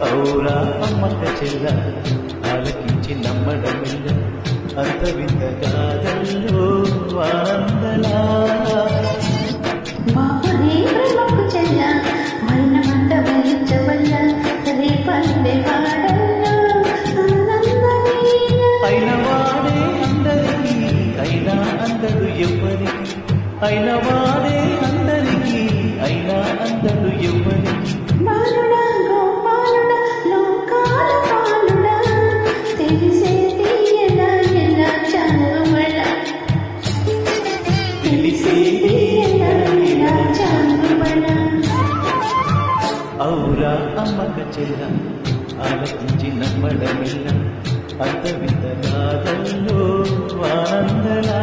ఔరా అమ్మక చెల్ల ఆలకించి నమ్మడమిల్ల అంత వింత కాదల్లో ఆనందలా అయినవాడే అందరికీ అయినా అందడు ఎవ్వరికి అయినవాడే అందరికీ అయినా అందడు ఎవ్వరికి ఔరా అమ్మక చెల్ల ఆలకించి నమ్మడమిల్ల అంత వింత కాదల్లో ఆనందలా